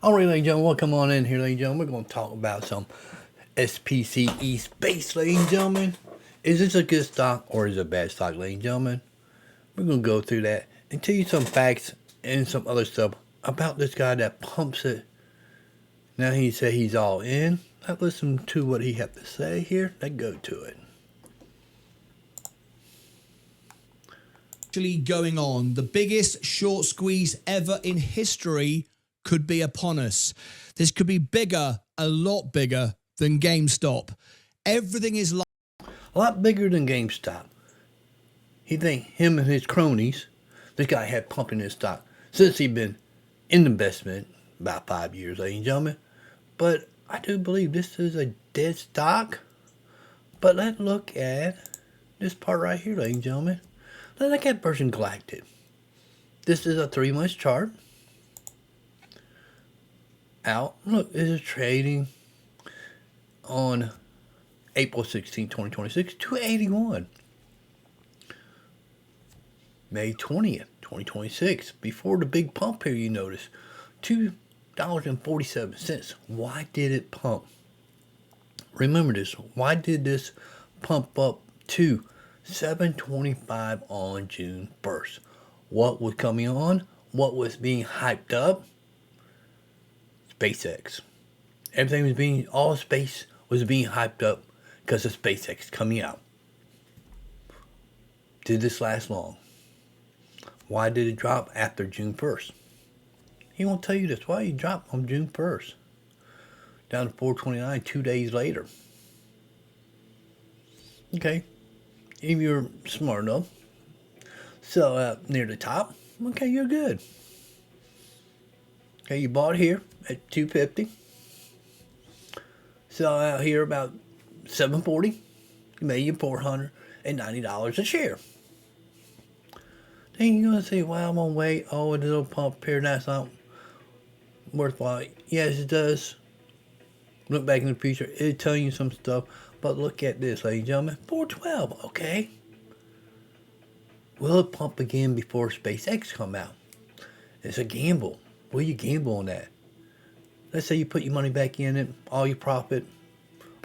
Alright, ladies and gentlemen, welcome on in here, ladies and gentlemen. We're going to talk about some SPCE space, ladies and gentlemen. Is this a good stock or is it a bad stock, ladies and gentlemen? We're going to go through that and tell you some facts and some other stuff about this guy that pumps it. Now he said he's all in. Let's listen to what he had to say here. Let's go to it. Actually going on, the biggest short squeeze ever in history could be upon us. This could be bigger, a lot bigger than GameStop. Everything is A lot bigger than GameStop. He think him and his cronies, this guy had pumping his stock since he been in investment about 5 years, ladies and gentlemen. But I do believe this is a dead stock. But let's look at this part right here, ladies and gentlemen. Let's look at Virgin Galactic. This is a 3-month chart. Out. Look, this is trading on April 16, 2026, 281. May 20th, 2026, before the big pump here, you notice, $2.47. Why did it pump? Remember this. Why did this pump up to $7.25 on June 1st? What was coming on? What was being hyped up? SpaceX. Everything was being, all space was being hyped up because of SpaceX coming out. Did this last long? Why did it drop after June 1st? He won't tell you this. Why he dropped on June 1st? Down to 429 2 days later. Okay. If you're smart enough, sell out near the top. Okay, you're good. Okay, you bought here at 250. Sell out here about 740. You made you $490 a share. Then you're gonna say, "Well, I'm gonna wait. Oh, a little pump here. That's not worthwhile." Yes, it does. Look back in the future. It'll tell you some stuff. But look at this, ladies and gentlemen. 412. Okay. Will it pump again before SpaceX come out? It's a gamble. Will you gamble on that? Let's say you put your money back in it, all your profit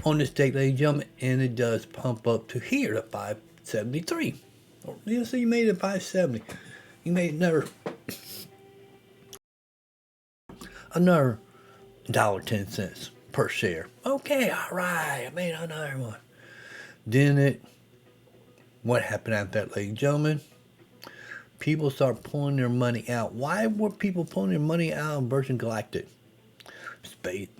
on this date, ladies and gentlemen, and it does pump up to here to 573. Or, so you made it 570. You made another $1.10 per share. Okay, all right, I made another one. Then what happened after that, ladies and gentlemen? People start pulling their money out. Why were people pulling their money out of Virgin Galactic?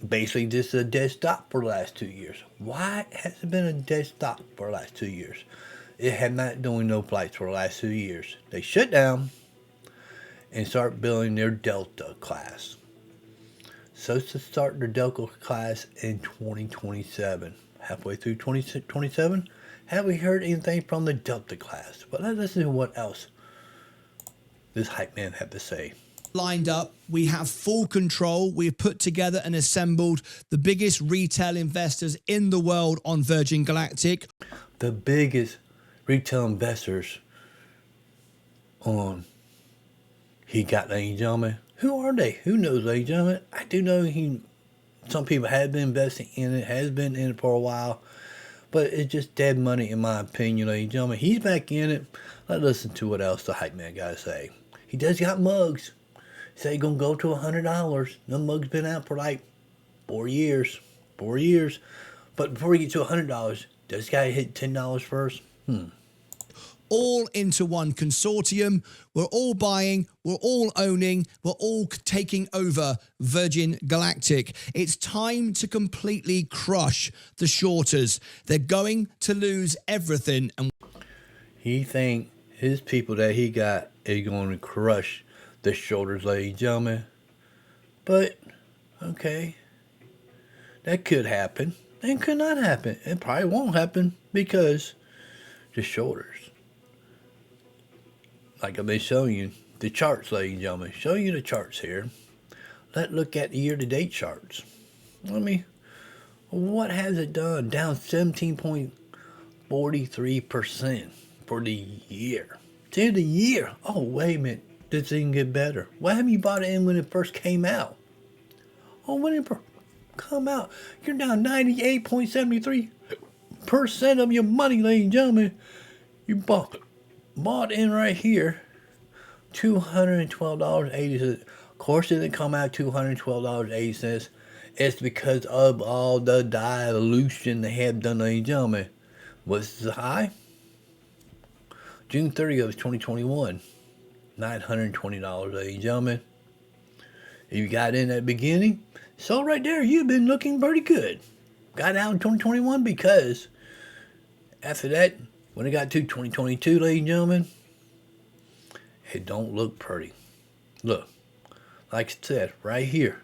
Basically, this is a dead stock for the last 2 years. Why has it been a dead stock for the last 2 years? It had not doing no flights for the last 2 years. They shut down and start building their Delta class. So to start their Delta class in 2027. Halfway through 2027, have we heard anything from the Delta class? But let's listen to what else this hype man had to say. lined up. We have full control. We've put together and assembled the biggest retail investors in the world on Virgin Galactic. The biggest retail investors on he got, ladies and gentlemen. Who are they? Who knows, ladies and gentlemen? I do know some people have been investing in it, has been in it for a while, but it's just dead money in my opinion, ladies and gentlemen. He's back in it. Let's listen to what else the hype man got to say. He does got mugs. He said he's going to go to $100. The mug's been out for like 4 years. 4 years. But before he gets to $100, does this guy hit $10 first? All into one consortium. We're all buying, we're all owning, we're all taking over Virgin Galactic. It's time to completely crush the shorters. They're going to lose everything. And he think his people that he got is going to crush the shoulders, ladies and gentlemen. But, okay, that could happen. It could not happen. It probably won't happen because the shoulders. Like I've been showing you the charts, ladies and gentlemen. Show you the charts here. Let's look at the year-to-date charts. What has it done? Down 17.43% for the year. To the year. Oh, wait a minute. This didn't get better. Why haven't you bought it in when it first came out? Oh, when it come out, you're down 98.73% of your money, ladies and gentlemen. You bought in right here, $212.80. Of course, it didn't come out $212.80. It's because of all the dilution they have done, ladies and gentlemen. What's the high? June 30th, 2021. $920, ladies and gentlemen. If you got in at the beginning, so right there, you've been looking pretty good. Got out in 2021 because after that, when it got to 2022, ladies and gentlemen, it don't look pretty. Look, like I said, right here,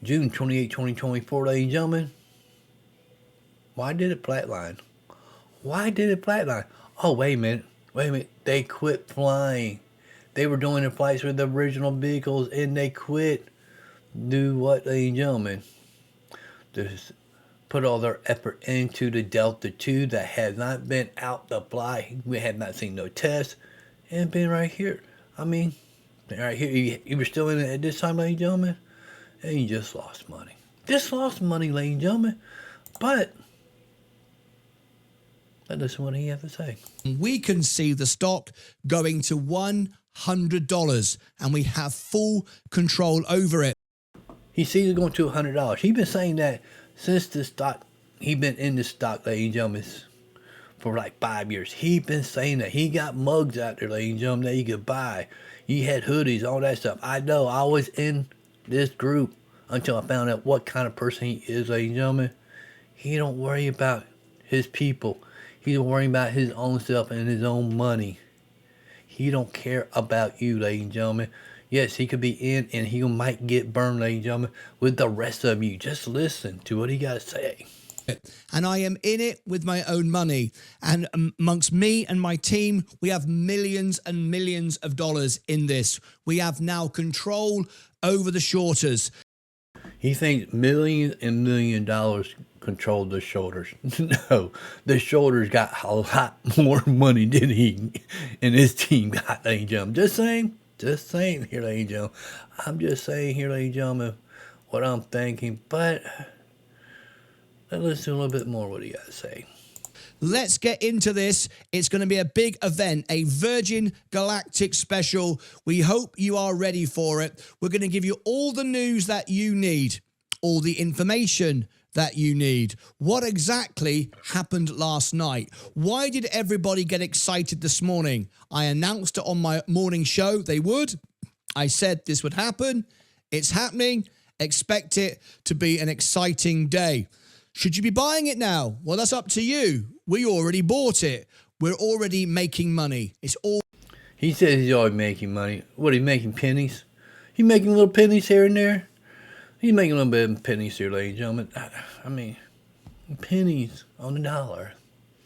June 28, 2024, ladies and gentlemen. Why did it flatline? Why did it flatline? Oh, wait a minute. They quit flying. They were doing their flights with the original vehicles and they quit. Do what, ladies and gentlemen? Just put all their effort into the Delta 2 that has not been out to fly. We have not seen no tests. And been right here. I mean, right here, you were still in it at this time, ladies and gentlemen. And you just lost money. Just lost money, ladies and gentlemen. But listen to what he has to say. We can see the stock going to $100 and we have full control over it. He sees it going to $100. He's been saying that since the stock, he's been in the stock, ladies and gentlemen, for like 5 years. He's been saying that. He got mugs out there, ladies and gentlemen, that you could buy. He had hoodies, all that stuff. I know. I was in this group until I found out what kind of person he is, ladies and gentlemen. He don't worry about his people. He's worrying about his own self and his own money. He don't care about you, ladies and gentlemen. Yes, he could be in and he might get burned, ladies and gentlemen, with the rest of you. Just listen to what he got to say. And I am in it with my own money. And amongst me and my team, we have millions and millions of dollars in this. We have now control over the shorters. He thinks millions and million dollars control the shoulders. No, the shoulders got a lot more money than he and his team got, ladies and gentlemen. Just saying here, ladies and gentlemen. I'm just saying here, ladies and gentlemen, what I'm thinking. But let's listen a little bit more what he got to say. Let's get into this. It's going to be a big event, a Virgin Galactic special. We hope you are ready for it. We're going to give you all the news that you need, all the information that you need. What exactly happened last night? Why did everybody get excited this morning? I announced it on my morning show. They would. I said this would happen. It's happening. Expect it to be an exciting day. Should you be buying it now? Well, that's up to you. We already bought it. We're already making money. It's all. He says he's always making money. What, he making pennies? He making little pennies here and there? He's making a little bit of pennies here, ladies and gentlemen. I mean, pennies on the dollar.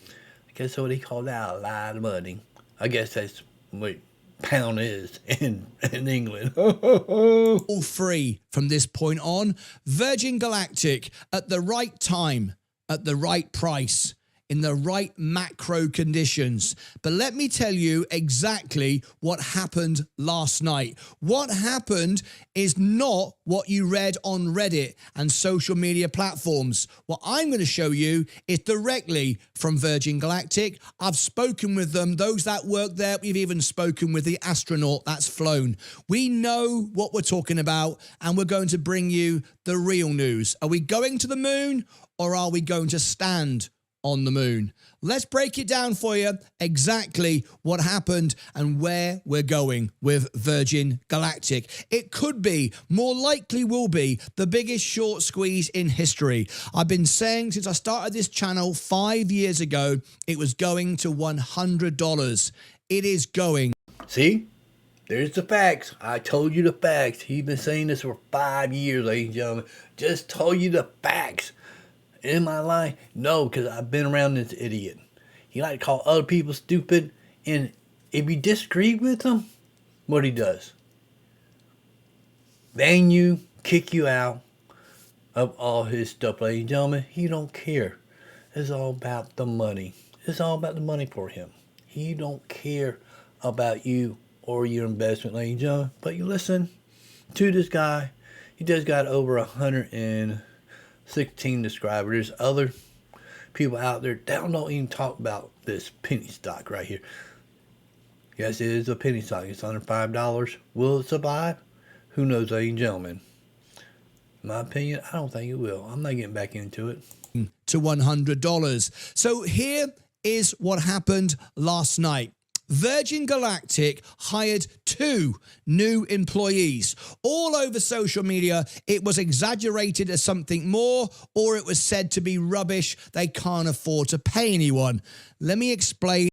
I guess that's what he called that, a lot of money. I guess that's what pound is in England. All free from this point on. Virgin Galactic at the right time, at the right price, in the right macro conditions. But let me tell you exactly what happened last night. What happened is not what you read on Reddit and social media platforms. What I'm going to show you is directly from Virgin Galactic. I've spoken with them, those that work there. We've even spoken with the astronaut that's flown. We know what we're talking about, and we're going to bring you the real news. Are we going to the moon, or are we going to stand on the moon? Let's break it down for you exactly what happened and where we're going with Virgin Galactic. It could be, more likely will be, the biggest short squeeze in history. I've been saying since I started this channel 5 years ago, it was going to $100. It is going. See? There's the facts. I told you the facts. He's been saying this for 5 years, ladies and gentlemen. Just told you the facts. Am I lying? No, because I've been around this idiot. He like to call other people stupid, and if you disagree with him, what he does? Ban you, kick you out of all his stuff, ladies and gentlemen. He don't care. It's all about the money. It's all about the money for him. He don't care about you or your investment, ladies and gentlemen. But you listen to this guy. He just got over 116 subscribers. There's other people out there that don't even talk about this penny stock right here. Yes, it is a penny stock. It's under $5. Will it survive? Who knows, ladies and gentlemen? In my opinion, I don't think it will. I'm not getting back into it. To $100. So here is what happened last night. Virgin Galactic hired 2 new employees. All over social media, it was exaggerated as something more, or it was said to be rubbish. They can't afford to pay anyone. Let me explain.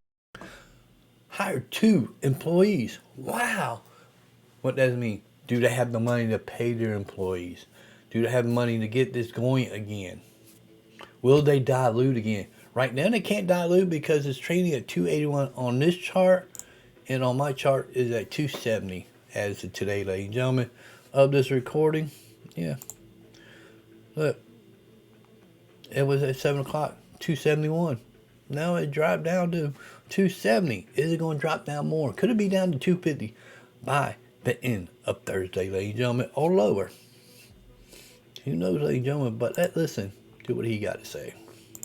Hired 2 employees. Wow. What does it mean? Do they have the money to pay their employees? Do they have money to get this going again? Will they dilute again? Right now they can't dilute because it's trading at 281 on this chart, and on my chart is at 270 as of today, ladies and gentlemen, of this recording. Yeah. Look. It was at 7 o'clock, 271. Now it dropped down to 270. Is it going to drop down more? Could it be down to 250 by the end of Thursday, ladies and gentlemen, or lower? Who knows, ladies and gentlemen, but let's listen to what he got to say.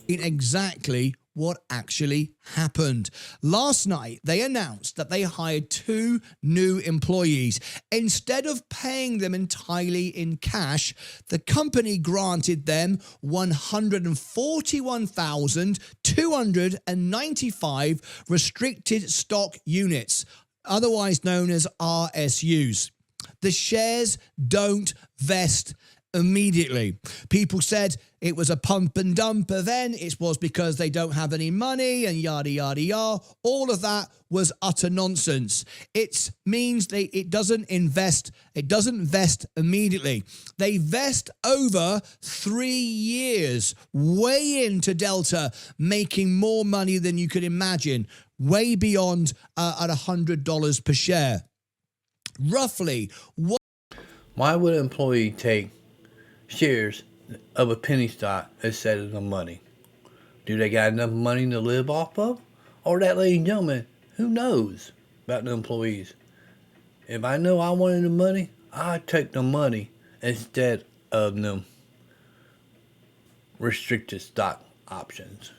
Exactly what actually happened. Last night, they announced that they hired 2 new employees. Instead of paying them entirely in cash, the company granted them 141,295 restricted stock units, otherwise known as RSUs. The shares don't vest immediately. People said it was a pump and dump event. It was because they don't have any money and yada, yada, yada. All of that was utter nonsense. It means it doesn't vest immediately. They vest over 3 years, way into Delta, making more money than you could imagine, way beyond at $100 per share. Roughly. Why would an employee take shares of a penny stock instead of the money? Do they got enough money to live off of? Or that, ladies and gentlemen, who knows about the employees? If I know I wanted the money, I'd take the money instead of them restricted stock options.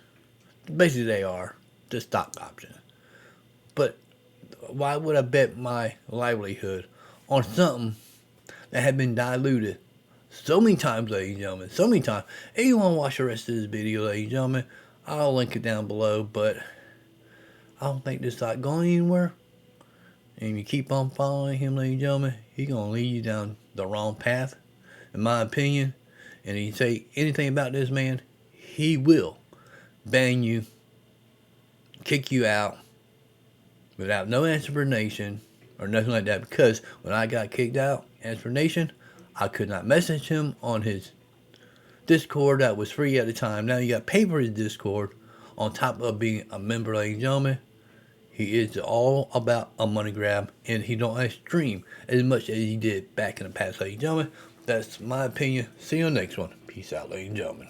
Basically, they are the stock options. But why would I bet my livelihood on something that had been diluted so many times, ladies and gentlemen, so many times? If you want to watch the rest of this video, ladies and gentlemen, I'll link it down below, but I don't think this stock going anywhere. And if you keep on following him, ladies and gentlemen, he's going to lead you down the wrong path, in my opinion. And if you say anything about this man, he will ban you, kick you out, without no explanation or nothing like that. Because when I got kicked out, explanation, I could not message him on his Discord that was free at the time. Now you got to pay for his Discord on top of being a member, ladies and gentlemen. He is all about a money grab, and he don't stream as much as he did back in the past, ladies and gentlemen. That's my opinion. See you on the next one. Peace out, ladies and gentlemen.